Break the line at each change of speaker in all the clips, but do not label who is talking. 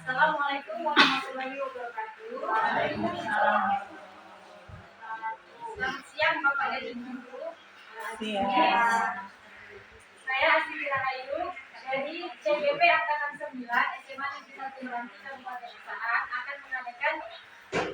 Assalamualaikum warahmatullahi wabarakatuh. Waalaikumsalam. Selamat siang Bapak dan Ibu. Saya Asri Rahayu dari CBP Angkatan 9 SMA Negeri 1 Meranti Kabupaten Asahan akan mengadakan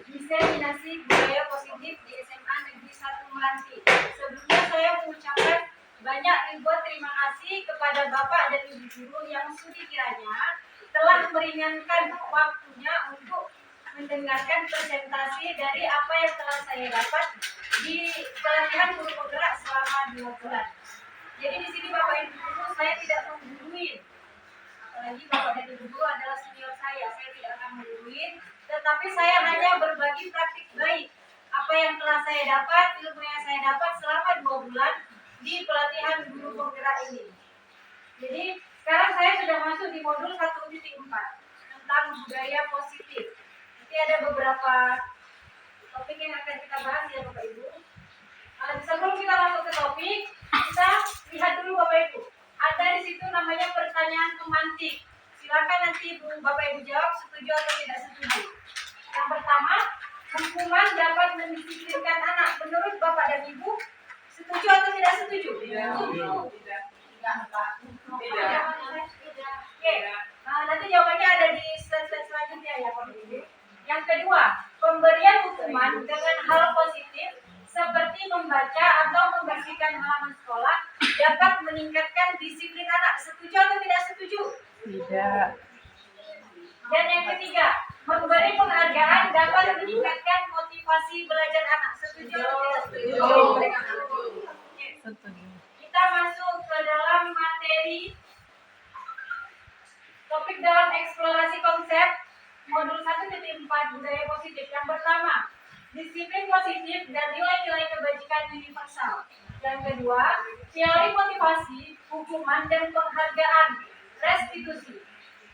diseminasi budaya positif di SMA Negeri 1 Meranti. Sebelumnya saya mengucapkan banyak ribuan terima kasih kepada Bapak dan Ibu guru yang sudi kiranya telah meringankan waktunya untuk mendengarkan presentasi dari apa yang telah saya dapat di pelatihan guru penggerak selama 2 bulan. Jadi di sini Bapak Ibu guru saya tidak menggurui, apalagi Bapak dan Ibu guru adalah senior saya tidak akan menggurui, tetapi saya hanya berbagi praktik baik apa yang telah saya dapat, ilmu yang saya dapat selama 2 bulan di pelatihan guru penggerak ini. Jadi sekarang saya sudah masuk di modul 1.4 tentang budaya positif. Nanti ada beberapa topik yang akan kita bahas ya Bapak Ibu. Sebelum kita masuk ke topik, kita lihat dulu Bapak Ibu. Ada di situ namanya pertanyaan pemantik. Silakan nanti Bapak Ibu jawab setuju atau tidak setuju. Yang pertama, hukuman dapat mendisiplinkan anak. Menurut Bapak dan Ibu, setuju atau tidak setuju? Setuju. Tidak. Oke. Nanti jawabannya ada di slide selanjutnya ya Bapak Ibu. Yang kedua, pemberian hukuman dengan hal positif seperti membaca atau membersihkan halaman sekolah dapat meningkatkan disiplin anak. Setuju atau tidak setuju?
Tidak.
Dan yang ketiga, memberi penghargaan dapat meningkatkan motivasi belajar anak. Setuju atau tidak setuju?
Setuju.
Kita masuk ke dalam materi topik dalam eksplorasi konsep modul 1.4 budaya positif. Yang pertama, disiplin positif dan nilai-nilai kebajikan universal. Yang kedua, teori motivasi, hukuman dan penghargaan, restitusi.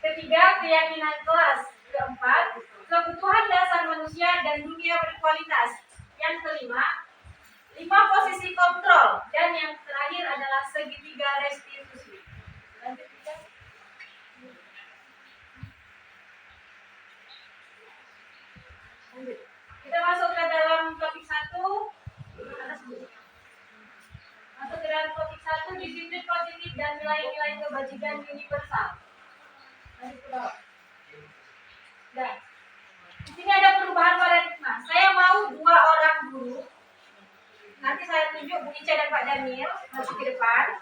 Ketiga, keyakinan kelas. Keempat, kebutuhan dasar manusia dan dunia berkualitas. Yang kelima, 5 posisi kontrol. Dan yang terakhir adalah segitiga restitusi. Lanjut kita. Kita masuk ke dalam topik 1. Masuk ke dalam topik 1, disiplin positif dan nilai-nilai kebajikan universal. Lanjut ke bawah. Dan di sini ada perubahan paradigma. Saya mau 2 orang guru. Nanti saya tunjuk Bu Ica dan Pak Daniel masuk ke depan.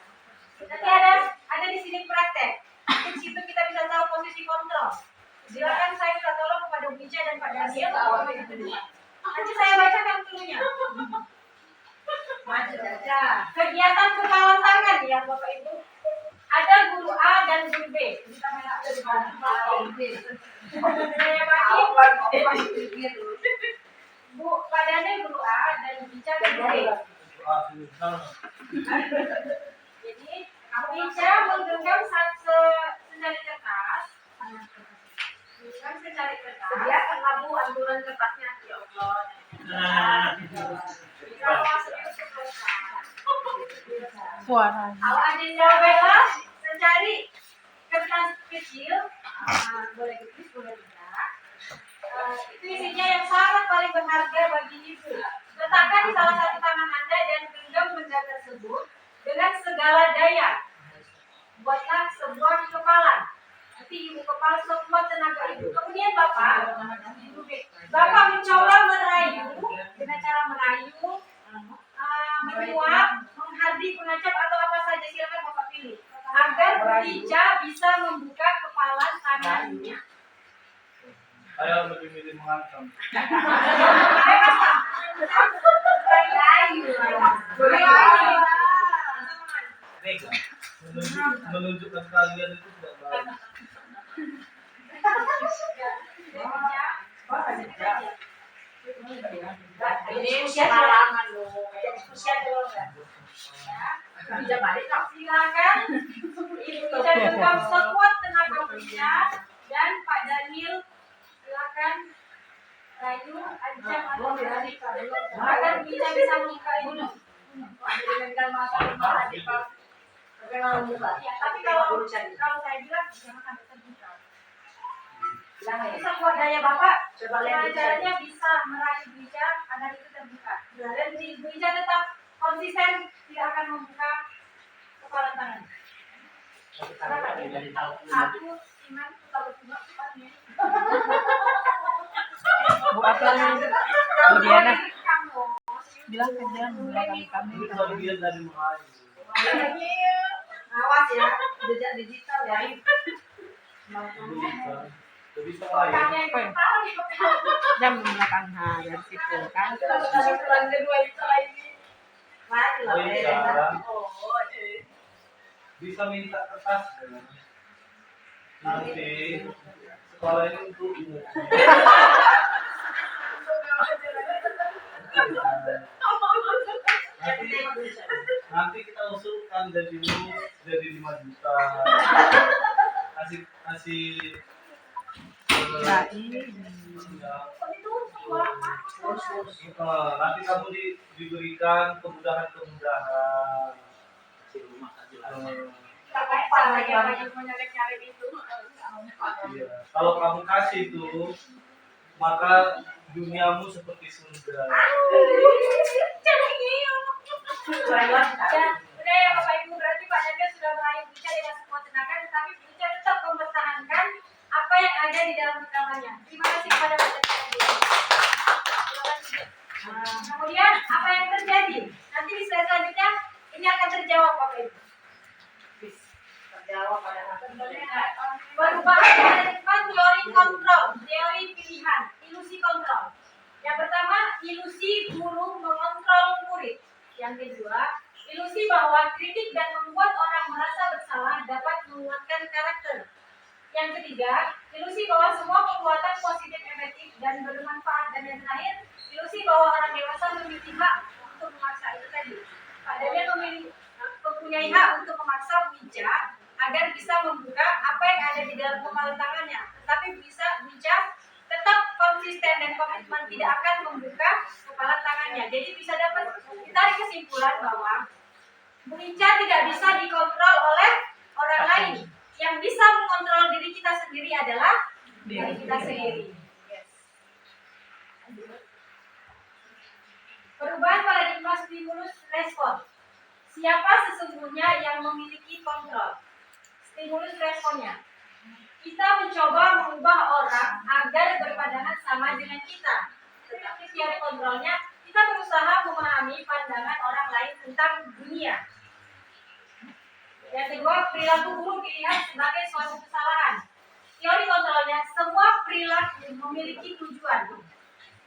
Nanti ada di sini praktek. Di situ kita bisa tahu posisi kontrol. Silakan saya minta tolong kepada Bu Ica dan Pak Daniel. Nanti saya bacakan dulunya. Kegiatan kepala tangan ya Bapak Ibu. Ada guru A dan guru B. Kita merah dari mana? Bu, Pak Daniel guru A dan Bu Ica guru B. Jadi, Bu Ica menggenggam secari kertas. Secari kertas. Sediakan Bu anturan kertasnya ya Allah.
Suara.
Kalau ada jawabannya, secari kertas kecil, boleh tulis, boleh tidak. Itu isinya yang sangat paling berharga bagi Ibu. Letakkan di salah satu tangan Anda dan genggam benda tersebut dengan segala daya. Buatlah sebuah kepalan. Nanti Ibu kepala semua tenaga Ibu. Kemudian Bapak mencoba merayu dengan cara merayu, menyuap, menghardik, mengacap atau apa saja silakan Bapak pilih agar Bu Ica bisa membuka kepalan tangannya.
Saya lebih milih mengancam. Menunjukkan kalian itu tidak baik.
Ini usia pengalaman loh. Usia dulu enggak? Ya. Bisa balik silakan. Ibu Ica genggam sekuat tenaga Bu Ica dan Pak Daniel silakan rayu ancam atau berani agar Bu Ica bisa membuka ini. Dengan mata menghadap muka. Ya, tapi kalau saya bilang jangan sampai terbuka. Bisa kuat daya Bapak.
Coba
Gimana
lihat
caranya bisa meraih bija agar itu terbuka. Dan di bija tetap konsisten, tidak akan membuka kepala tangan. Aku iman kalau cuma tempatnya.
Bu apa nih? Bu Diana bilang ke dia belakang kami.
Itu bagian dari meraih.
Awas ya, jejak digital ya.
Jadi bisa meraih.
Jam belakang dari situ kan.
Mati lah.
Oh, iya.
Oh,
Bisa minta kertas ya. Nanti sekolah ini untuk nanti kita usulkan dari dulu jadi 5 juta. Kasih
Ya ini.
ya. Nanti kamu diberikan kemudahan-kemudahan. Iya. Kalau kamu kasih itu, maka duniamu seperti surga.
Ya, udah ya Bapak Ibu, berarti Pak Daniel sudah meraih bija dengan semua tenaga, tetapi bija tetap mempertahankan apa yang ada di dalam rekamannya. Terima kasih kepada Pak Daniel. Kemudian apa yang terjadi? Nanti di slide selanjutnya ini akan terjawab Bapak Ibu.
terjawab pada
Perubahan paradigma teori kontrol, teori pilihan, ilusi kontrol. Yang pertama, ilusi guru mengontrol murid. Yang kedua, ilusi bahwa kritik dan membuat orang merasa bersalah dapat menguatkan karakter. Yang ketiga, ilusi bahwa semua perbuatan positif efektif dan bermanfaat. Dan yang terakhir, ilusi bahwa orang dewasa memiliki hak untuk memaksa. Itu tadi. Pak Daniel mempunyai hak untuk memaksa bija agar bisa membuka apa yang ada di dalam kepala tangannya. Tetapi bisa bija tetap konsisten dan komitmen tidak akan membuka kepala tangannya. Jadi bisa dapat ditarik kesimpulan bahwa bija tidak bisa dikontrol oleh orang lain. Yang bisa mengontrol diri kita sendiri adalah diri kita sendiri. Yes. Perubahan paradigma stimulus respon. Siapa sesungguhnya yang memiliki kontrol? Stimulus responnya. Kita mencoba mengubah orang agar berpandangan sama dengan kita. Tetapi teori kontrolnya, kita berusaha memahami pandangan orang lain tentang dunia. Yang kedua, perilaku buruk dilihat sebagai suatu kesalahan. Teori kontrolnya, semua perilaku memiliki tujuan.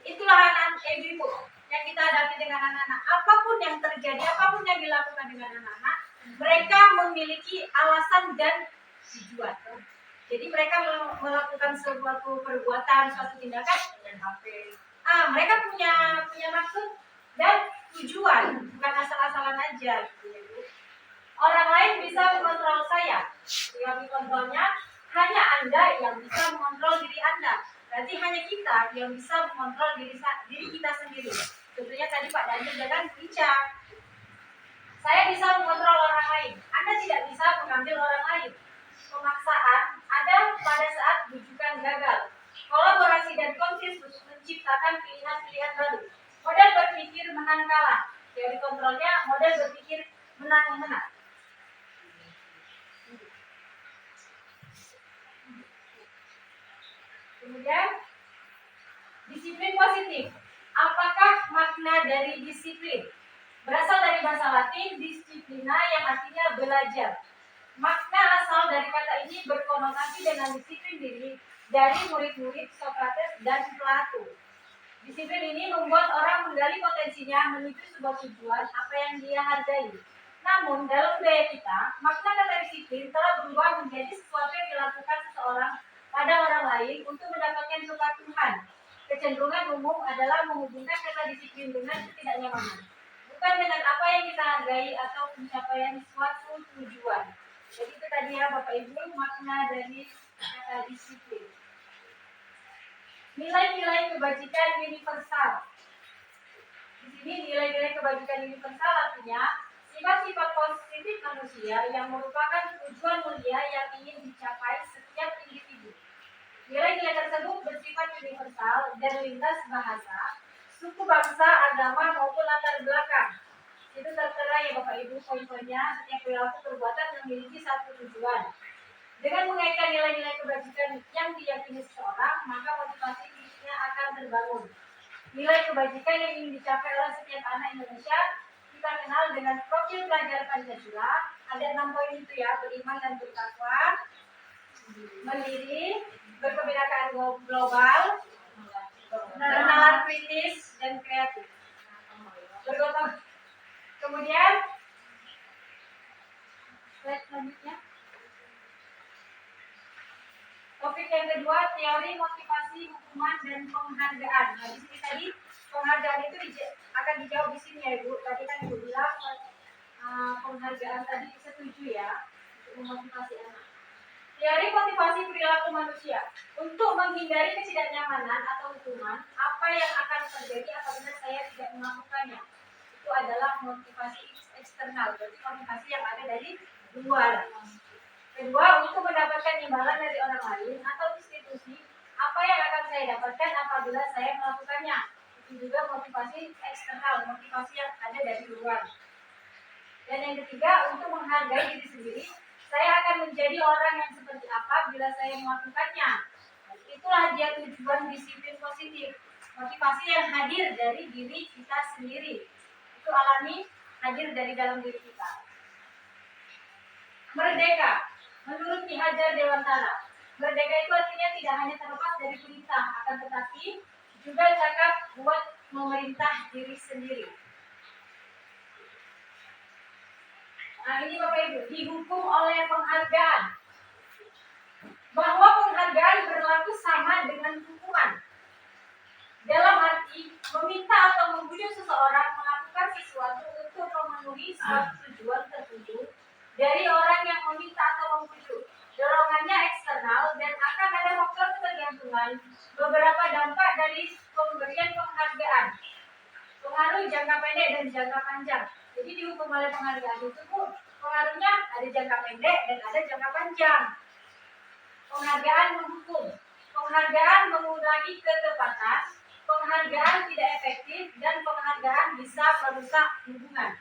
Itulah anak ibu yang kita hadapi dengan anak-anak. Apapun yang terjadi, apapun yang dilakukan dengan anak-anak, mereka memiliki alasan dan tujuan. Jadi mereka melakukan suatu perbuatan, suatu tindakan dengan HP. Mereka punya maksud dan tujuan, bukan asal-asalan aja. Orang lain bisa mengontrol saya. Teori kontrolnya, hanya Anda yang bisa mengontrol diri Anda. Berarti hanya kita yang bisa mengontrol diri kita sendiri. Tentunya tadi Pak Daniel bilang bija. Saya bisa mengontrol orang lain. Anda tidak bisa mengambil orang lain. Pemaksaan ada pada saat rujukan gagal. Kolaborasi dan konsensus menciptakan pilihan-pilihan baru. Model berpikir menang kalah. Teori kontrolnya model berpikir menang-menang. Kemudian, disiplin positif. Apakah makna dari disiplin? Berasal dari bahasa Latin disciplina yang artinya belajar. Makna asal dari kata ini berkonotasi dengan disiplin diri dari murid-murid Socrates dan Plato. Disiplin ini membuat orang menggali potensinya menuju sebuah tujuan apa yang dia hargai. Namun dalam budaya kita, makna kata disiplin telah berubah menjadi sesuatu yang dilakukan seseorang pada orang lain untuk mendapatkan kepatuhan. Kecenderungan umum adalah menghubungkan kata disiplin dengan ketidaknyamanan, bukan dengan apa yang kita hargai atau pencapaian suatu tujuan. Jadi itu tadi ya Bapak Ibu makna dari kata disiplin. Nilai-nilai kebajikan universal. Di sini nilai-nilai kebajikan universal artinya sifat-sifat positif manusia yang merupakan tujuan mulia yang ingin dicapai setiap individu. Nilai-nilai tersebut bersifat universal dan lintas bahasa, suku bangsa, agama maupun latar belakang. Itu tertera ya Bapak Ibu poin-poinnya. Setiap perilaku perbuatan memiliki satu tujuan. Dengan mengaitkan nilai-nilai kebajikan yang diyakini seseorang, maka motivasi dirinya akan terbangun. Nilai kebajikan yang ingin dicapai oleh setiap anak Indonesia kita kenal dengan profil pelajar Pancasila. Ada 6 poin itu ya: beriman dan bertakwa, mandiri, berkebinekaan global, bernalar kritis dan kreatif, bergotong. Kemudian slide selanjutnya. Topik yang kedua, teori motivasi, hukuman dan penghargaan. Nah, di sini tadi penghargaan itu akan dijawab di sini ya Ibu. Tadi kan Ibu bilang penghargaan tadi setuju ya untuk memotivasi anak. Teori motivasi perilaku manusia. Untuk menghindari ketidaknyamanan atau hukuman, apa yang akan terjadi apabila saya tidak melakukannya? Itu adalah motivasi eksternal, berarti motivasi yang ada dari luar. Kedua, untuk mendapatkan imbalan dari orang lain atau institusi, apa yang akan saya dapatkan apabila saya melakukannya? Itu juga motivasi eksternal, motivasi yang ada dari luar. Dan yang ketiga, untuk menghargai diri sendiri, saya akan menjadi orang yang seperti apa bila saya melakukannya. Itulah dia tujuan disiplin positif, motivasi yang hadir dari diri kita sendiri. Itu alami, hadir dari dalam diri kita. Merdeka. Menurut Ki Hajar Dewantara, merdeka itu artinya tidak hanya terlepas dari perintah, akan tetapi juga cakap buat memerintah diri sendiri. Nah ini Bapak Ibu, dihukum oleh penghargaan. Bahwa penghargaan berlaku sama dengan hukuman. Dalam arti, meminta atau membujuk seseorang melakukan sesuatu untuk memenuhi suatu tujuan tertentu dari orang yang meminta atau membujuk. Dorongannya eksternal dan akan ada faktor ketergantungan. Beberapa dampak dari pemberian penghargaan. Pengaruh jangka pendek dan jangka panjang. Jadi dihukum oleh penghargaan itu pengaruhnya ada jangka pendek dan ada jangka panjang. Penghargaan menghukum. Penghargaan mengurangi ketepatan. Penghargaan tidak efektif dan penghargaan bisa merusak hubungan.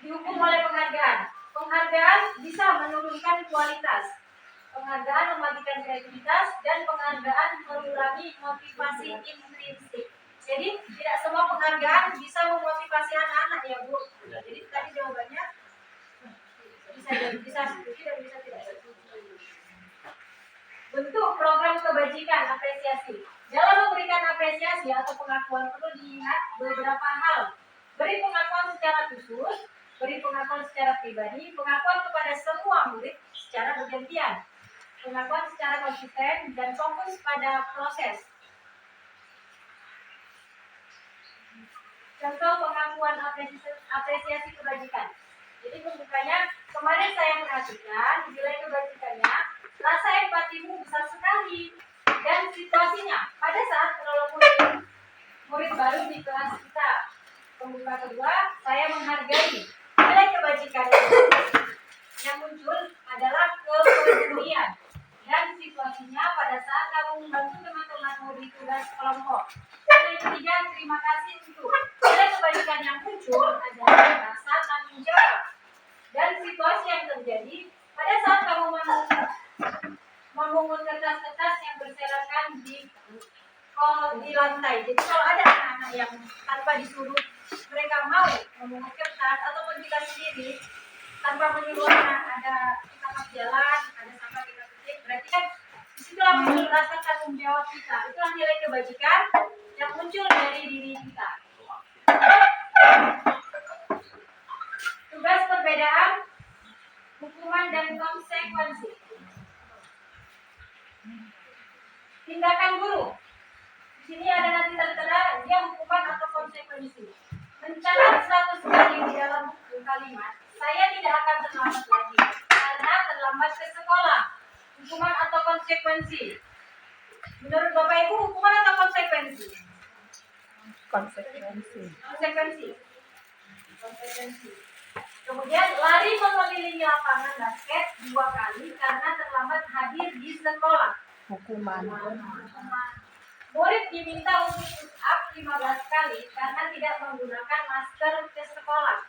Dihukum oleh penghargaan. Penghargaan bisa menurunkan kualitas. Penghargaan mematikan kreativitas dan penghargaan mengurangi motivasi intrinsik. Jadi tidak semua penghargaan bisa memotivasi anak-anak ya Bu. Jadi tadi jawabannya bisa setuju dan bisa tidak setuju. Bentuk program kebajikan apresiasi. Dalam memberikan apresiasi atau pengakuan perlu diingat beberapa hal. Beri pengakuan secara khusus, beri pengakuan secara pribadi, pengakuan kepada semua murid secara bergantian, pengakuan secara konsisten dan fokus pada proses. Contoh pengakuan apresiasi kebajikan. Jadi pembukanya, kemarin saya perhatikan nilai kebajikannya, rasa empatimu besar sekali dan situasinya pada saat menolong murid baru di kelas kita. Pembuka kedua, saya menghargai nilai kebajikan yang muncul adalah kepedulian dan situasinya pada saat kamu membantu teman-temanmu di tugas kelompok. Dan yang ketiga, terima kasih untuk nilai kebajikan yang muncul adalah rasa tanggung jawab dan situasi yang terjadi pada saat kamu memungut kertas-kertas yang berserakan di lantai. Jadi kalau ada anak-anak yang tanpa disuruh mereka mau memungut kertas ataupun kita sendiri tanpa menyuruh anak, ada tangkap jalan, ada sampah kita petik, berarti kan disitulah muncul rasa tanggung jawab kita. Itulah nilai kebajikan yang muncul dari diri kita. Tugas perbedaan, hukuman dan konsekuensi. Tindakan guru. Di sini ada nanti tertera dia hukuman atau konsekuensi. Mencatat 100 kali di dalam buku kalimat, saya tidak akan terlambat lagi karena terlambat ke sekolah. Hukuman atau konsekuensi? Menurut Bapak Ibu, hukuman atau konsekuensi?
Konsekuensi.
Konsekuensi. Konsekuensi. Kemudian lari mengelilingi lapangan basket 2 kali karena terlambat hadir di sekolah.
Hukuman.
Murid diminta untuk push up 15 kali karena tidak menggunakan masker ke sekolah.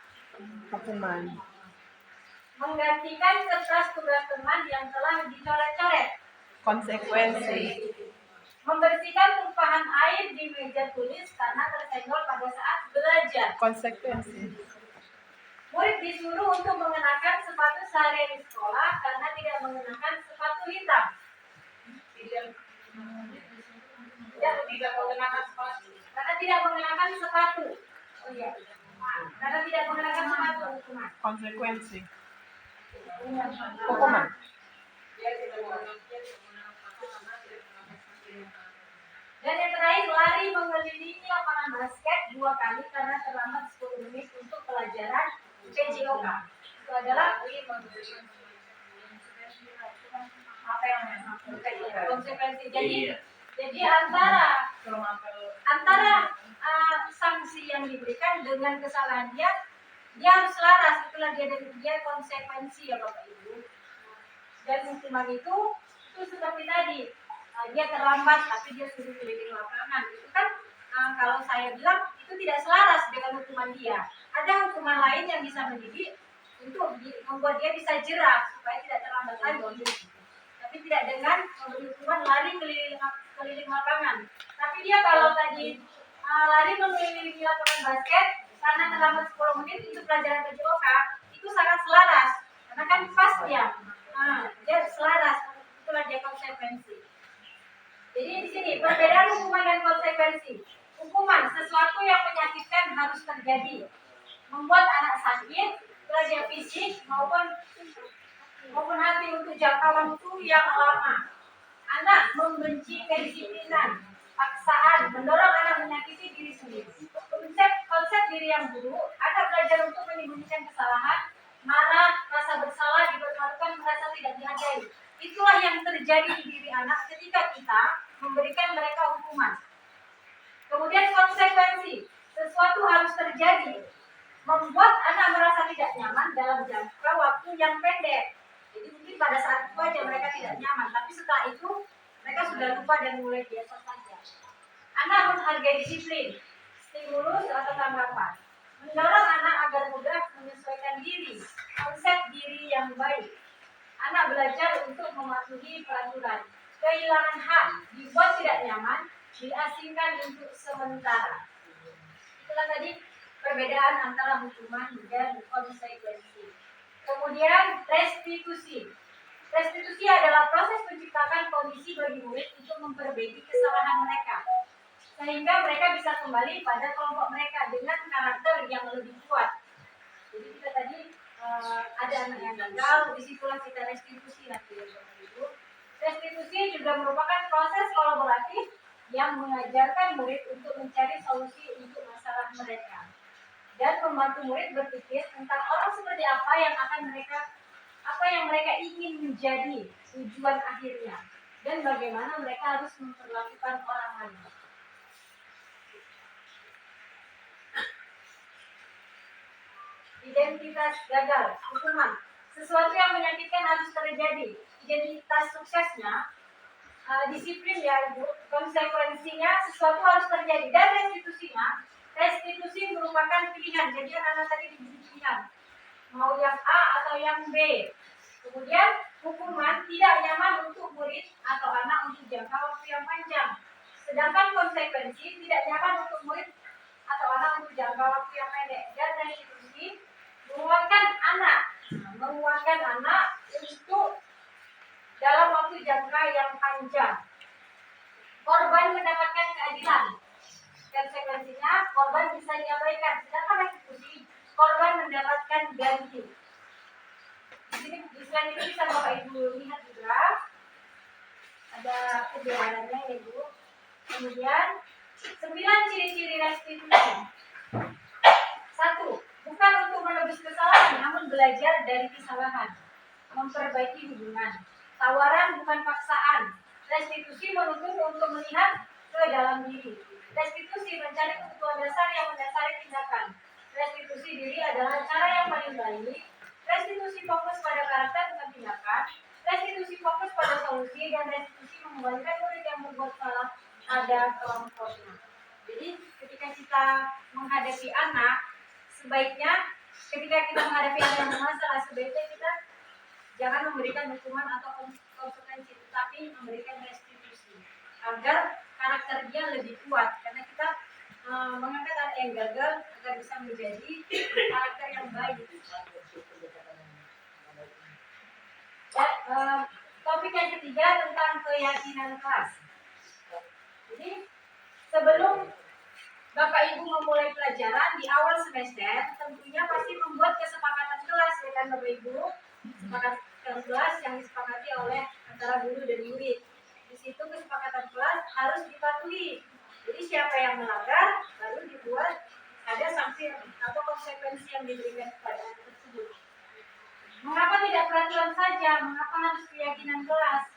Hukuman.
Menggantikan kertas tugas teman yang telah dicoret-coret.
Konsekuensi.
Membersihkan tumpahan air di meja tulis karena tersenggol pada saat belajar.
Konsekuensi.
Murid disuruh untuk mengenakan sepatu seharian di sekolah karena tidak mengenakan sepatu hitam. Tidak mengenakan sepatu. Karena tidak mengenakan sepatu. Oh iya. Karena tidak mengenakan sepatu hukuman.
Konsekuensi. Hukuman.
Dan yang terakhir, lari mengelilingi lapangan basket 2 kali karena terlambat 10 menit untuk pelajaran PJOK. Itu adalah apa yang konsekuensi. Jadi antara sanksi yang diberikan dengan kesalahan dia harus selaras. Itulah dia konsekuensi ya Bapak Ibu. Dan hukuman itu seperti tadi. Dia terlambat tapi dia suruh keliling lapangan, itu kan kalau saya bilang itu tidak selaras dengan hukuman dia. Ada hukuman lain yang bisa mendidik untuk membuat dia bisa jerah supaya tidak terlambat lagi, tapi tidak dengan memberi hukuman lari keliling lapangan. Tapi dia kalau tadi lari mengelilingi lapangan basket karena terlambat 10 menit untuk pelajaran PJOK, itu sangat selaras karena kan pas dia selaras. Itulah dia konsekuensi. Jadi di sini perbedaan hukuman dan konsekuensi. Hukuman sesuatu yang menyakitkan harus terjadi, membuat anak sakit, baik fisik maupun hati untuk jangka waktu yang lama. Anak membenci kedisiplinan, paksaan, mendorong anak menyakiti diri sendiri. Konsep diri yang buruk, anak belajar untuk menyembunyikan kesalahan, marah, rasa bersalah, dipermalukan, merasa tidak dihargai. Itulah yang terjadi di diri anak ketika kita memberikan mereka hukuman. Kemudian konsekuensi, sesuatu harus terjadi, membuat anak merasa tidak nyaman dalam jangka waktu yang pendek. Jadi mungkin pada saat itu aja mereka tidak nyaman, tapi setelah itu mereka sudah lupa dan mulai biasa saja. Anak menghargai disiplin, stimulus atau tanggapan, mendorong anak agar mudah menyesuaikan diri, konsep diri yang baik. Anak belajar untuk mematuhi peraturan. Kehilangan hak, dibuat tidak nyaman, diasingkan untuk sementara. Itulah tadi perbedaan antara hukuman dan konsekuensi. Kemudian restitusi. Restitusi adalah proses menciptakan kondisi bagi murid untuk memperbaiki kesalahan mereka, sehingga mereka bisa kembali pada kelompok mereka dengan karakter yang lebih kuat. Jadi kita tadi ada anak yang gagal, disitulah kita restitusi nanti ya Bapak Ibu. Restitusi juga merupakan proses kolaboratif yang mengajarkan murid untuk mencari solusi untuk masalah mereka dan membantu murid berpikir tentang orang seperti apa yang mereka ingin menjadi tujuan akhirnya dan bagaimana mereka harus memperlakukan orang lain. Identitas gagal, hukuman. Sesuatu yang menyakitkan harus terjadi. Identitas suksesnya, disiplin ya Ibu. Konsekuensinya sesuatu harus terjadi. Dan restitusinya, restitusi merupakan pilihan. Jadi anak-anak tadi diberi pilihan. Mau yang A atau yang B. Kemudian hukuman tidak nyaman untuk murid atau anak untuk jangka waktu yang panjang. Sedangkan konsekuensi tidak nyaman untuk murid atau anak untuk jangka waktu yang pendek. Dan restitusi menguatkan anak untuk dalam waktu jangka yang panjang. Korban mendapatkan keadilan. Konsekuensinya korban bisa diabaikan. Sedangkan restitusi korban mendapatkan ganti. Di sini di slide ini bisa Bapak Ibu lihat juga ada penjelasannya ya Ibu. Kemudian 9 ciri-ciri restitusi. 1. Bukan untuk menebus kesalahan, namun belajar dari kesalahan. Memperbaiki hubungan. Tawaran bukan paksaan. Restitusi menuntut untuk melihat ke dalam diri. Restitusi mencari kebutuhan dasar yang mendasari tindakan. restitusi diri adalah cara yang paling baik. Restitusi fokus pada karakter bukan tindakan. Restitusi fokus pada solusi dan restitusi mengembalikan murid yang berbuat salah pada kelompoknya. Jadi ketika kita menghadapi anak, sebaiknya ketika kita menghadapi anak yang bermasalah, sebaiknya kita jangan memberikan hukuman atau konsekuensi, tetapi memberikan restitusi agar karakter dia lebih kuat. Karena kita mengangkat anak yang gagal agar bisa menjadi karakter yang baik. Topik yang ketiga tentang keyakinan kelas. Jadi sebelum Bapak Ibu memulai pelajaran di awal semester, tentunya pasti membuat kesepakatan kelas ya kan Bapak Ibu, kesepakatan kelas yang disepakati oleh antara guru dan murid. Di situ kesepakatan kelas harus dipatuhi. Jadi siapa yang melanggar baru dibuat ada sanksi atau konsekuensi yang diberikan kepada anak tersebut. Mengapa tidak peraturan saja? Mengapa harus keyakinan kelas?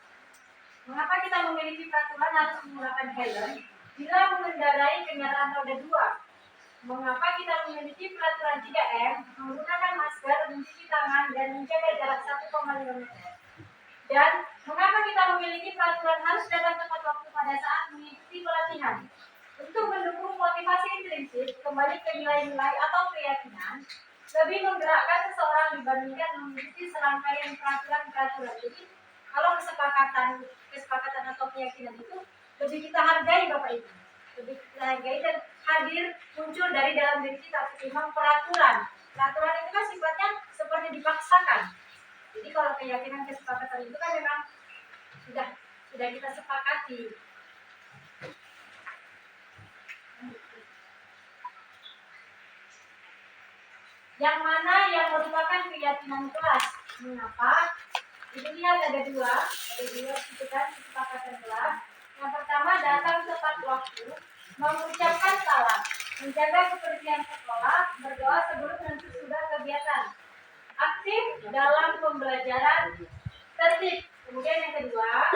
Mengapa kita memiliki peraturan harus menggunakan helm bila mengendarai kendaraan roda 2? Mengapa kita memiliki peraturan 3M, menggunakan masker, mencuci tangan, dan menjaga jarak 1,5 meter? Dan mengapa kita memiliki peraturan harus datang tepat waktu pada saat mengikuti pelatihan? Untuk mendukung motivasi intrinsik, kembali ke nilai-nilai atau keyakinan, lebih menggerakkan seseorang dibandingkan mengikuti serangkaian peraturan-peraturan. Jadi, kalau kesepakatan atau keyakinan itu lebih kita hargai Bapak Ibu, lebih kita hargai dan hadir muncul dari dalam diri kita ketimbang peraturan. Peraturan itu kan sifatnya seperti dipaksakan. Jadi kalau keyakinan kesepakatan itu kan memang sudah kita sepakati. Yang mana yang merupakan keyakinan kelas? Mengapa? Itu lihat ada dua itu kan kesepakatan kelas. Yang pertama datang tepat waktu, mengucapkan salam, menjaga kebersihan sekolah, berdoa sebelum dan sesudah kegiatan, aktif dalam pembelajaran, tertib. Kemudian yang kedua,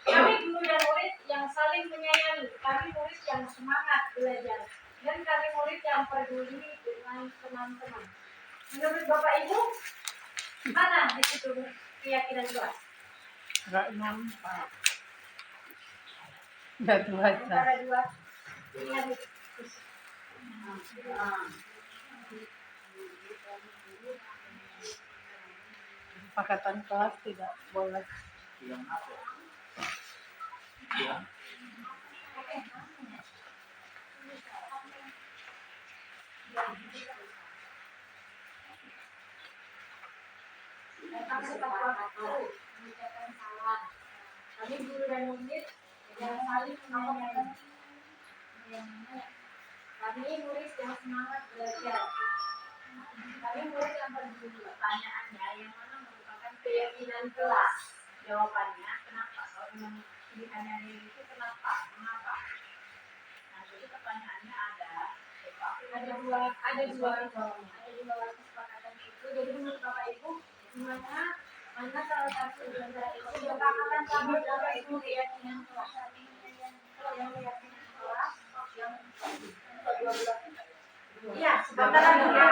kami guru dan murid yang saling menyayangi, kami murid yang semangat belajar, dan kami murid yang peduli dengan teman-teman. Menurut Bapak Ibu, mana di situ keyakinan kelas?
Enggak nampak. Enggak baca.
Antara dua ini
Kesepakatan kelas tidak boleh.
Yang apa? Yang
datang tepat waktu, mengucapkan salam. Kami guru dan murid yang saling menyayangi. Kami murid yang semangat belajar. Kami murid yang peduli. Pertanyaannya yang mana merupakan keyakinan kelas? Jawabannya kenapa? Kalau memang pilihannya itu kenapa? Mengapa? Nah, jadi pertanyaannya ada dua kesepakatan itu. Jadi menurut Bapak Ibu, mana salah satu di antara itu kesepakatan sama Bapak Ibu keyakinan kelas? Yang keyakinan kelas, yang iya, antara dua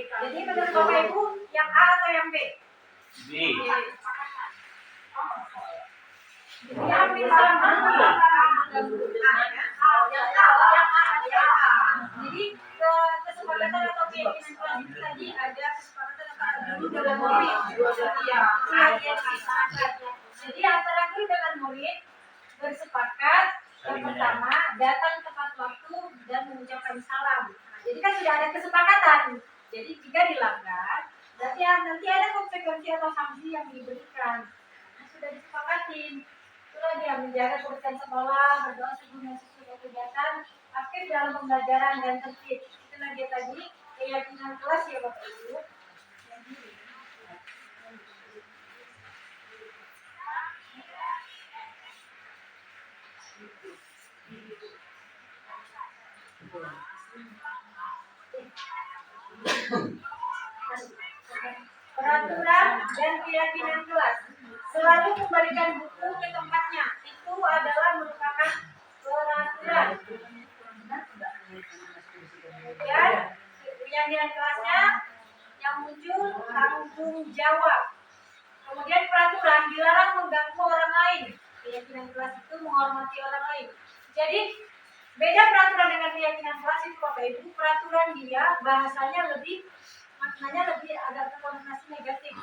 jadi menurut Bapak Ibu yang A atau yang B?
B.
Yang B sama. Jadi kesepakatan atau keyakinan kelas itu tadi ada kesepakatan antara guru dengan murid. Jadi antara guru dengan murid bersepakat yang pertama datang tepat waktu dan mengucapkan salam. Nah, jadi kan sudah ada kesepakatan. Jadi jika dilanggar, berarti nanti ada konsekuensi atau sanksi yang diberikan. Nah, sudah disepakatin. Itulah dia menjaga kebersihan sekolah, berdoa sebelum dan sesudah kegiatan, aktif dalam pembelajaran dan tertib. Itulah dia tadi keyakinan kelas ya Bapak Ibu. Peraturan dan keyakinan kelas. Selalu kembalikan buku ke tempatnya. Itu adalah merupakan peraturan. Kemudian keyakinan kelasnya yang muncul tanggung jawab. Kemudian peraturan dilarang mengganggu orang lain. Keyakinan kelas itu menghormati orang lain. Jadi beda peraturan dengan keyakinan kelas itu Bapak Ibu. Peraturan dia bahasanya lebih maknanya lebih agak konotasi negatif.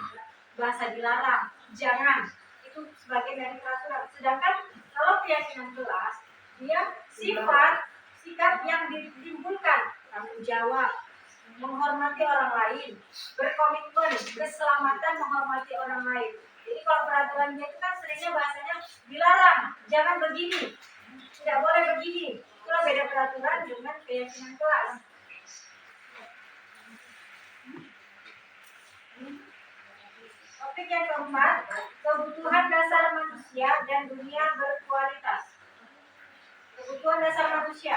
Bahasa dilarang, jangan, itu sebagian dari peraturan. Sedangkan kalau keyakinan kelas dia sikap yang ditimbulkan, tanggung jawab, menghormati orang lain, berkomitmen, keselamatan menghormati orang lain. Jadi kalau peraturan dia itu kan seringnya bahasanya dilarang, jangan begini, tidak boleh begini. Itulah beda peraturan dengan keyakinan kelas. Topik yang keempat, kebutuhan dasar manusia dan dunia berkualitas. Kebutuhan dasar manusia.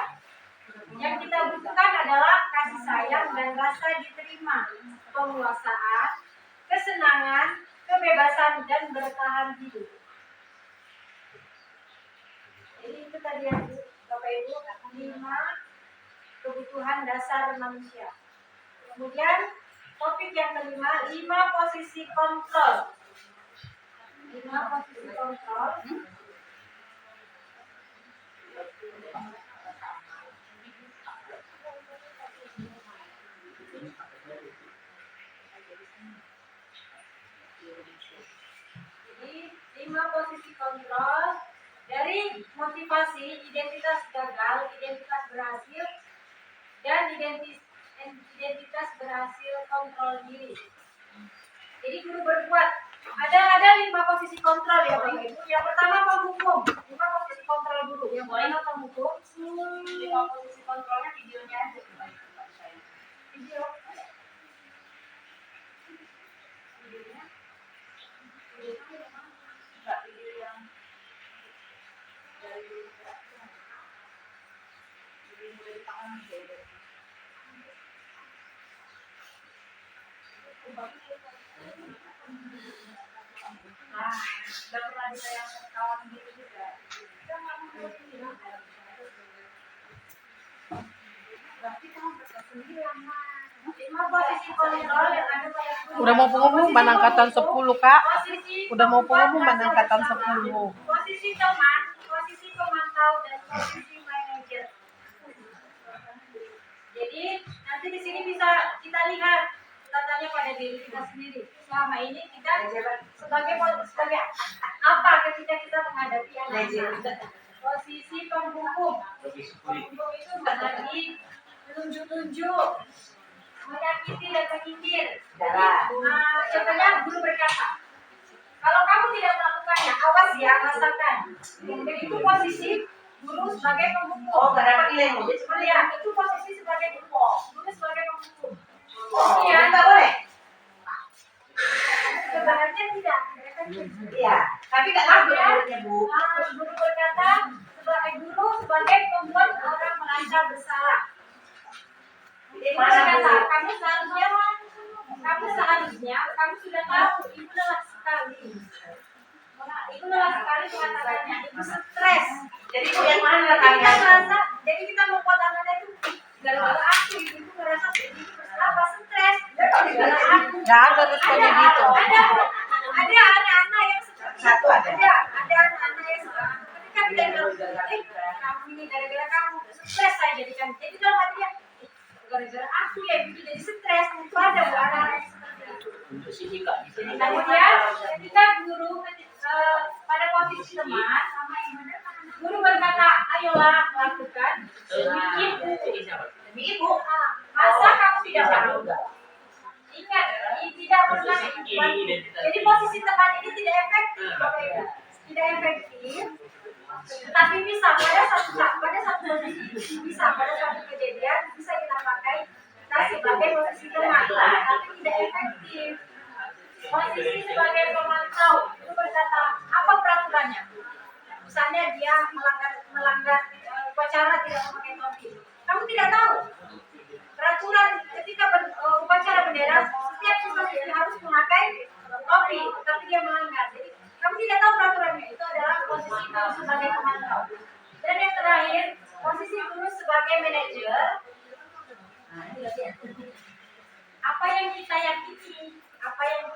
Yang kita butuhkan adalah kasih sayang dan rasa diterima, penguasaan, kesenangan, kebebasan, dan bertahan hidup. Jadi itu tadi yang Bapak Ibu, 5 kebutuhan dasar manusia. Kemudian topik yang kelima, 5 posisi kontrol. 5 posisi kontrol. Jadi 5 posisi kontrol dari motivasi, identitas gagal, identitas berhasil, dan identitas berhasil kontrol diri. Jadi guru berbuat. Ada 5 posisi kontrol ya Bapak Ibu. Yang pertama penghukum. 5 posisi kontrol guru. Yang pertama penghukum. 5 posisi kontrolnya videonya aja. Video. Videonya. Enggak, video yang dari dulu. Jadi mulai di tangan gitu. Nah, udah pernah ditayangkan kawan gitu juga. Berarti kamu bersendiri lama. 5 posisi kontrol yang ada pada guru.
Udah mau pengumuman angkatan 10, Kak.
Posisi
Udah mau
pembuat
pengumuman
rasa
angkatan
bersama.
10.
Posisi teman, posisi pemantau, dan posisi manajer. Jadi nanti di sini bisa kita lihat, kita tanya pada diri kita sendiri. Selama ini kita sebagai apa ketika kita menghadapi anak-anak. Posisi penghukum. Penghukum itu menjadi menunjuk-nunjuk, menyakiti dan menyindir. Contohnya guru berkata, kalau kamu tidak melakukannya, awas ya, rasakan. Jadi itu posisi guru sebagai penghukum.
Oh, berarti
Ya, itu posisi sebagai guru sebagai penghukum.
Iya, enggak boleh.
Sebenarnya tidak.
Iya, tapi enggak lagu menurutnya, Bu.
Guru berkata, sebagai guru sebagai pembuat orang merasa bersalah. Jadi berkata, kamu sudah tahu, ibu lelah sekali. Ibu lelah sekali mengatakannya, ibu stres.
Jadi Bu yang mana
Jadi kita
kalian?
merasa, jadi kita membuat anaknya itu gara-gara aku, ibu merasa ibu apa stres. Gara-gara aku.
Nggak ada responnya gitu.
Ada anak-anak yang seperti
Satu
itu.
ada.
Ada anak-anak yang seperti itu. Ketika kita bilang, kamu ini gara-gara kamu stres saya jadikan. Jadi dalam hatinya, gara-gara aku ya ibu jadi stres. Itu ada bu anak-anak yang seperti itu. Kemudian ketika guru pada posisi teman, guru berkata, ayolah lakukan demi ibu. Masa kamu tidak mau? Ingat, tidak pernah dibuat. Jadi posisi teman ini tidak efektif, Bapak Ibu. Tidak efektif. Tetapi bisa pada satu posisi, bisa pada satu kejadian bisa kita pakai sebagai posisi teman, tapi tidak efektif. Posisi sebagai pemantau itu berkata apa peraturannya? Misalnya dia melanggar upacara tidak memakai topi. Kamu tidak posisi guru sebagai pemantau. Dan yang terakhir, posisi guru sebagai manajer. Nah, ini lihat. Apa yang kita yakini, apa yang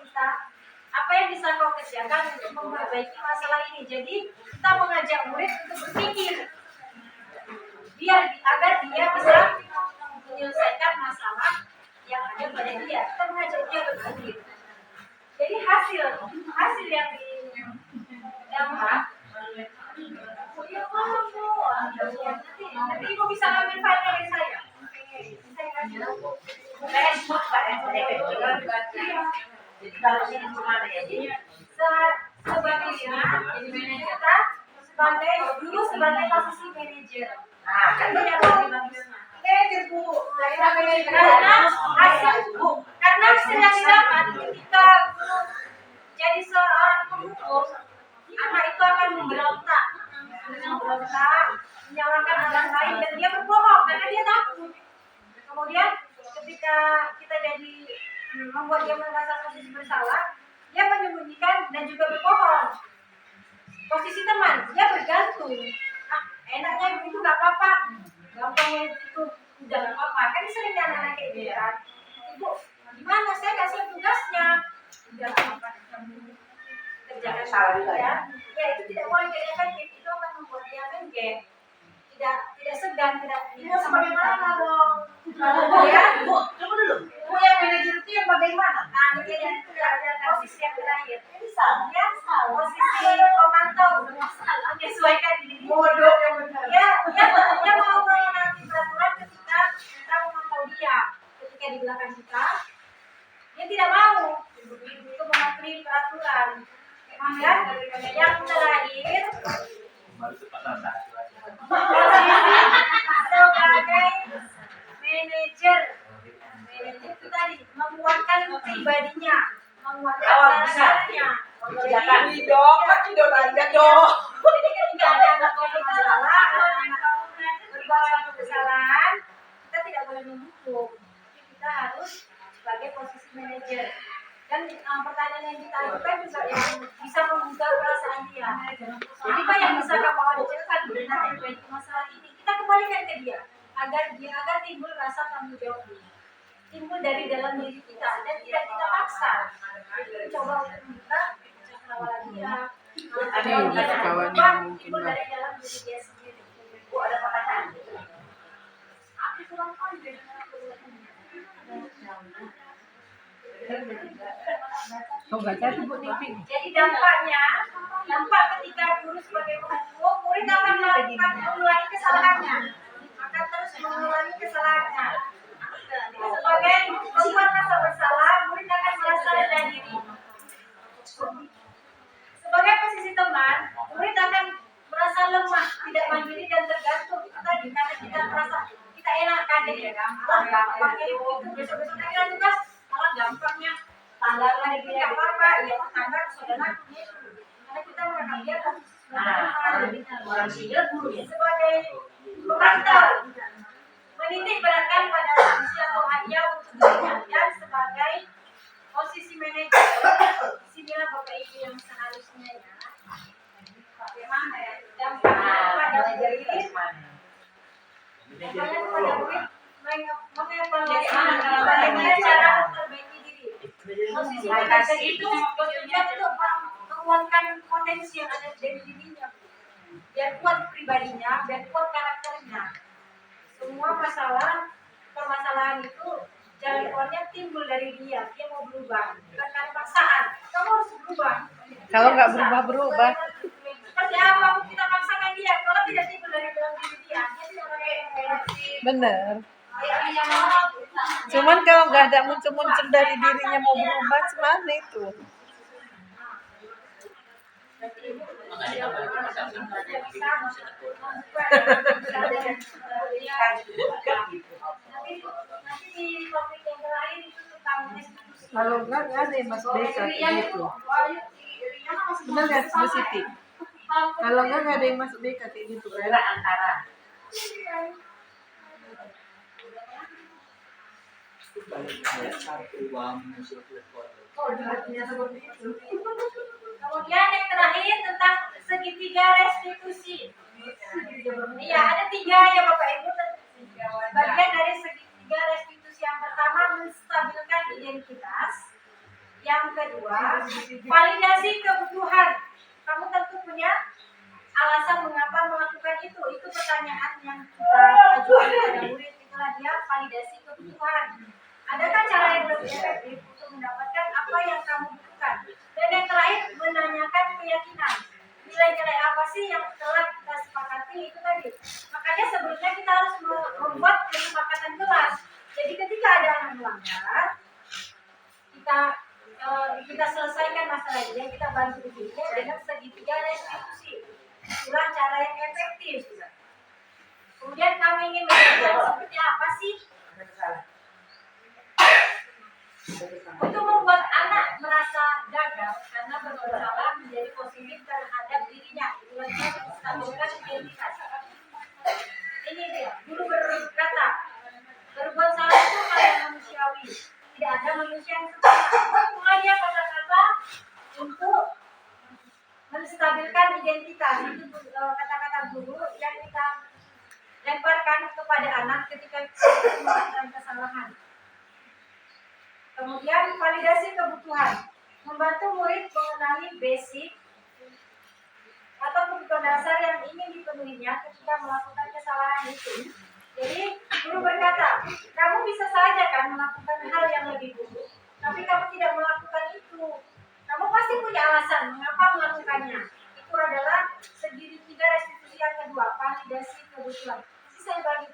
bisa kau kerjakan untuk memperbaiki masalah ini. Jadi kita mengajak murid untuk berpikir agar dia bisa menyelesaikan masalah yang ada pada dia. Kita mengajak dia berpikir. Jadi hasil yang didapat. Ya paham bu. Nanti ibu bisa ambil file dari saya. Saya kasih.
Facebook Pak yang jadi kalau sini cuma ada ya jadi
Sebaliknya, kita sebagai guru sebagai posisi manajer.
nah kan
Itu yang mau dibagikan.
manajer bu
Karena hasil yang didapat ketika guru jadi seorang penghukum, anak itu akan memberontak, menyalahkan orang lain dan dia berbohong karena dia takut. Kemudian ketika kita jadi membuat dia merasa posisi bersalah, dia menyembunyikan dan juga berbohong. Posisi teman, dia bergantung. Enaknya begitu nggak apa-apa, gampangnya itu udah nggak apa-apa. Kan sering anak-anak kayak gitu kan. Ibu, gimana saya kasih tugasnya? Udah nggak apa-apa, kamu kerjakan
salah juga
ya. Ya itu tidak boleh jadi efektif. Itu akan membuat dia menggen. Tidak segan, tidak sama kita.
dong ya bu tunggu dulu bu yang manajer itu yang bagaimana
Nah, ini yang ada posisi yang terakhir.
bisa
Ya, posisi pemantau menyesuaikan diri.
bodoh yang benar
Ya mau mengenali peraturan ketika kita memantau dia. Ketika di belakang kita, dia tidak mau untuk mematuhi peraturan. Dan yang terakhir, sebagai manajer itu tadi menguatkan pribadinya, menguatkan karakternya. Jadi ketika ada anak bermasalah, berbuat suatu kesalahan, kita tidak boleh menghukum. Kita harus sebagai posisi manajer. Dan pertanyaan yang kita ajukan juga yang bisa membuka perasaan dia. Jadi apa yang bisa kamu ajarkan untuk memperbaiki masalah ini? Kita kembalikan ke dia agar timbul rasa tanggung jawab, timbul dari dalam diri kita dan tidak kita paksa. Jadi coba untuk membuka cakrawala dia. Timbul dari dalam diri dia sendiri.
bu ada pertanyaan
Aku kurang pandai. Jadi dampak ketika guru sebagai penghukum, murid akan mengulangi kesalahannya, akan terus mengulangi kesalahannya. Sebagai pembuat rasa bersalah, murid akan merasa rendah diri. Sebagai posisi teman, murid akan merasa lemah, tidak mandiri dan tergantung. Itu tadi karena kita merasa kita enakan ya, gampangnya itu besok-besok lagi ada tugas, malah gampangnya tanggal hari ini apa-apa, ya tanggal saudara karena kita menganggap dia posisi
orang sihir guru ya
sebagai pemantau, menitik beratkan pada sanksi atau hadiah untuk dirinya dan sebagai posisi manajer. Disinilah Bapak Ibu yang seharusnya ya. Bagaimana ya dampaknya pada diri, dampaknya kepada murid mengevaluasi bagaimana cara memperbaiki diri. Posisi manajer itu bertujuan untuk menguatkan potensi yang ada dari dirinya, biar kuat pribadinya, biar kuat karakternya. Semua permasalahan itu jalan keluarnya timbul dari dia mau berubah, bukan karena paksaan. Kamu harus berubah.
Kalau nggak berubah.
Seperti apa kita paksakan dia? Kalau tidak timbul dari dalam diri dia tidak akan
Bener. Cuman kalau nggak ada muncul-muncul dari dirinya mau berubah, semana itu? Kalau nggak ada yang masuk desa gitu. Benar nggak Bu Siti? Kalau nggak ada yang masuk desa kayak gitu kan?
antara
Kemudian yang terakhir tentang segitiga segitiga restitusi. Iya, ada 3 ya Bapak Ibu. Bagian dari segitiga restitusi yang pertama menstabilkan identitas. Yang kedua, validasi kebutuhan. Kamu tentu punya alasan mengapa melakukan itu. Itu pertanyaan yang kita ajukan kepada murid. Itulah dia validasi kebutuhan. Adakah cara yang lebih efektif untuk mendapatkan apa yang kamu butuhkan? Dan yang terakhir, menanyakan keyakinan. Nilai-nilai apa sih yang telah kita sepakati itu tadi. Makanya sebelumnya kita harus membuat kesepakatan jelas. Jadi ketika ada yang melanggar, kita selesaikan masalahnya, kita bantu dia dengan segitiga restitusi. Itulah cara yang efektif. Kemudian kami ingin menjelaskan seperti apa sih untuk membuat anak merasa gagal karena berbuat salah menjadi positif terhadap dirinya. Itulah yang menstabilkan identitas. Ini dia, guru berkata, berbuat salah itu hal yang manusiawi. Tidak ada manusia yang sempurna. Mulai dia kata-kata untuk menstabilkan identitas. Itu kata-kata guru yang kita lemparkan kepada anak ketika melakukan kesalahan. Kemudian validasi kebutuhan, membantu murid mengenali basic atau kebutuhan dasar yang ingin dipenuhinya ketika melakukan kesalahan itu. Jadi guru berkata, kamu bisa saja kan melakukan hal yang lebih buruk, tapi kamu tidak melakukan itu. Kamu pasti punya alasan mengapa melakukannya. Itu adalah segitiga restitusi yang kedua, validasi kebutuhan. Ini saya bagi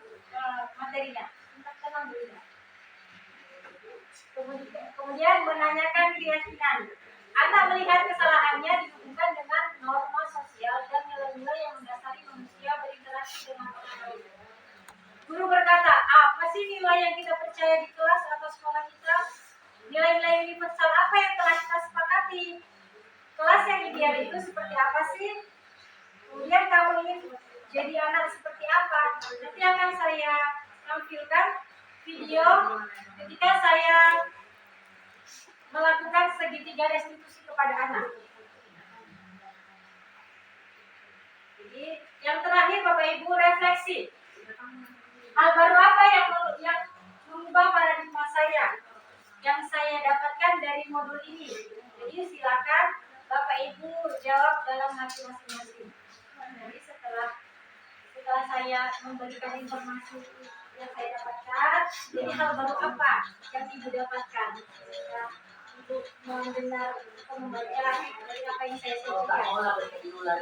materinya. Minta tenang dulu ya. Kemudian menanyakan keyakinan. Anak melihat kesalahannya dihubungkan dengan norma sosial dan nilai-nilai yang mendasari manusia berinteraksi dengan orang lain. Guru berkata, apa sih nilai yang kita percaya di kelas atau sekolah kita? Nilai-nilai universal apa yang telah kita sepakati? Kelas yang ideal itu seperti apa sih? Kemudian kamu ingin jadi anak seperti apa? Nanti akan saya tampilkan video ketika saya melakukan segitiga restitusi kepada anak. Jadi yang terakhir Bapak Ibu, refleksi. Hal baru apa yang mengubah paradigma saya yang saya dapatkan dari modul ini? Jadi silakan Bapak Ibu jawab dalam hati masing-masing. Jadi setelah saya memberikan informasi yang saya dapatkan, jadi hal baru apa yang Ibu dapatkan? Ya, untuk mendengar atau membaca dari apa yang saya sampaikan.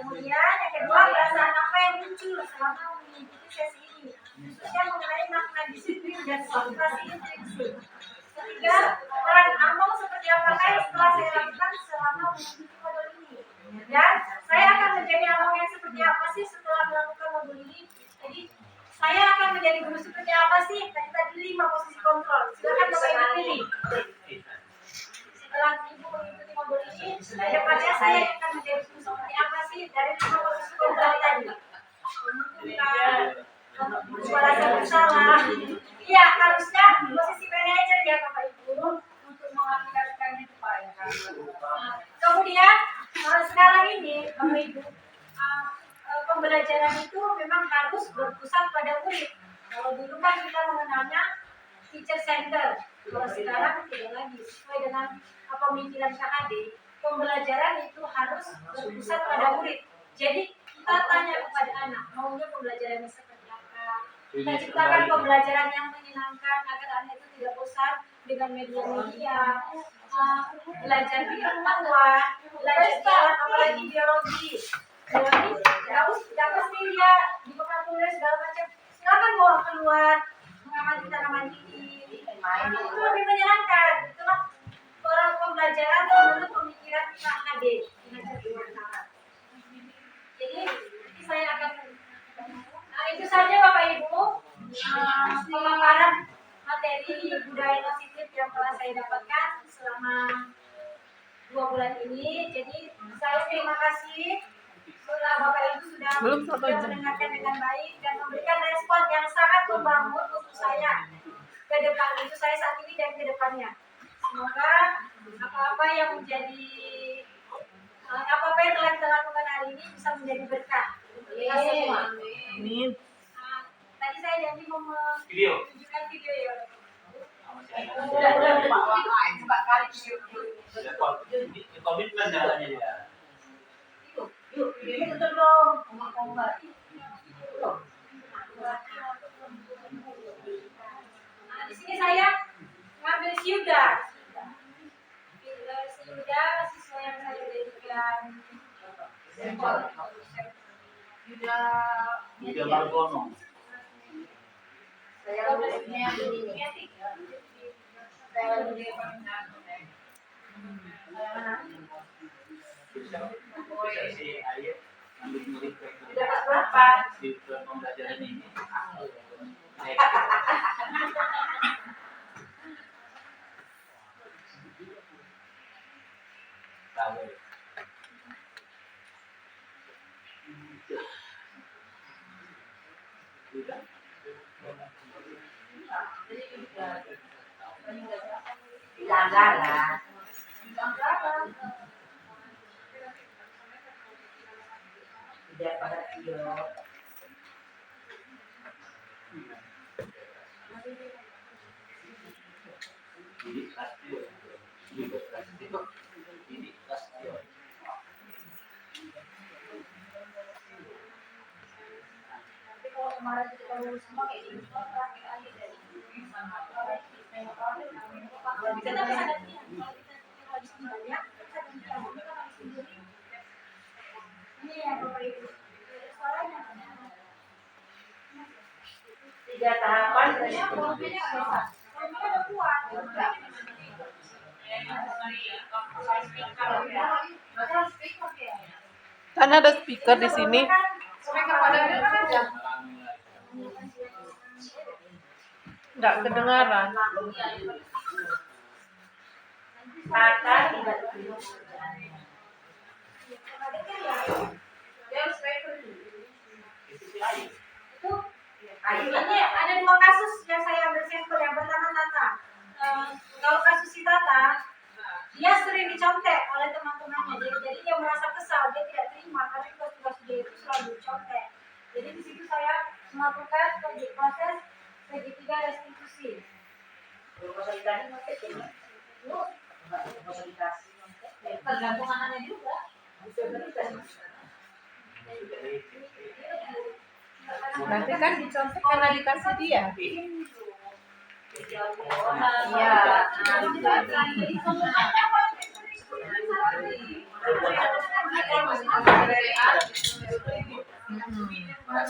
Kemudian yang kedua, perasaan apa yang muncul selama mengikuti sesi ini, khususnya mengenai makna disiplin dan motivasi intrinsik. Ketiga, peran amal seperti apakah yang setelah saya lakukan selama mengikuti modul ini. Dan saya akan menjadi amal yang seperti apa sih setelah melakukan modul ini. Jadi saya akan menjadi guru seperti apa sih? Tadi 5 posisi kontrol. Silakan Bapak Ibu pilih. Setelah Ibu mengikuti modul ini, kedepannya saya akan menjadi guru seperti apa sih dari 5 posisi kontrol tadi? Merasa bersalah. Iya, harusnya posisi manajer ya Bapak Ibu untuk mengaplikasikannya. Kemudian sekarang ini Bapak Ibu, pembelajaran itu memang harus berpusat pada murid. Kalau dulu kan kita mengenalnya teacher center, kalau sekarang tidak lagi. Sesuai dengan pemikiran KHD, pembelajaran itu harus berpusat pada murid. Jadi kita tanya kepada anak, maunya pembelajarannya seperti apa. Kita ciptakan pembelajaran yang menyenangkan agar anak itu tidak bosan dengan media-media, belajar di rumah, belajar di alat apalagi biologi. Tidak pasti dia di bekal tulis segala macam. Silakan bawa keluar, mengamati tanaman ini. Itu lebih menyenangkan. Itulah orang pembelajaran menurut pemikiran KHD. Jadi saya akan itu saja Bapak Ibu pemaparan materi budaya positif yang telah saya dapatkan selama 2 bulan ini. Jadi saya terima kasih Bapak Ibu sudah mendengarkan dengan baik dan memberikan respon yang sangat membangun untuk saya ke depan, itu saya saat ini dan ke depannya. Semoga apa-apa yang telah kita lakukan hari ini bisa menjadi berkah untuk kita semua.
Amin.
Nah, tadi saya janji mau
Video.
menunjukkan video ya.
Udah, Pak kali.
Ini komitmen jalannya dia.
Yuk, ini tutup dong. Komar.
Nah, di sini saya ngambil Syuda. Syuda siswa yang saya jadikan sampel.
Udah Margono.
Saya udah ini.
Bisa si Ayat ambil murid
Dapat berapa?
di pembelajaran ini. Tahu.
Dilanggar lah. Tidak pada video.
Ini pasti. Ini pasti.
Tapi kalau kemarin kita lulus semua kayak gini, semua terakhir aja dari kita bisa gantian. Kalau kita habis banyak, kita gantian. Kita habis sendiri. Ini ya Bapak Ibu. Soalnya
3 tahapan.
volumenya udah kuat.
Kan ada speaker di sini. Nggak kedengaran.
Kata tidak
Itu ini ada 2 kasus yang saya ambil sampel. Yang pertama Tata. Kalau kasus si Tata, dia sering dicontek oleh teman-temannya. Jadi dia merasa kesal, dia tidak terima karena tugas-tugas dia itu selalu dicontek. Jadi di situ saya melakukan proses segitiga restitusi.
tergantung anaknya juga.
Nanti kan dicontek karena dikasih dia.
Iya.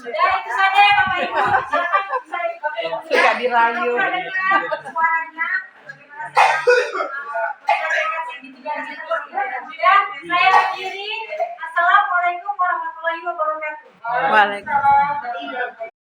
Ya itu saja ya Bapak Ibu. Silakan saya
Suka dirayu.
suaranya bagaimana menyelesaikan segitiga restitusi. Dan saya akhiri. Assalamualaikum warahmatullahi wabarakatuh.
Waalaikumsalam.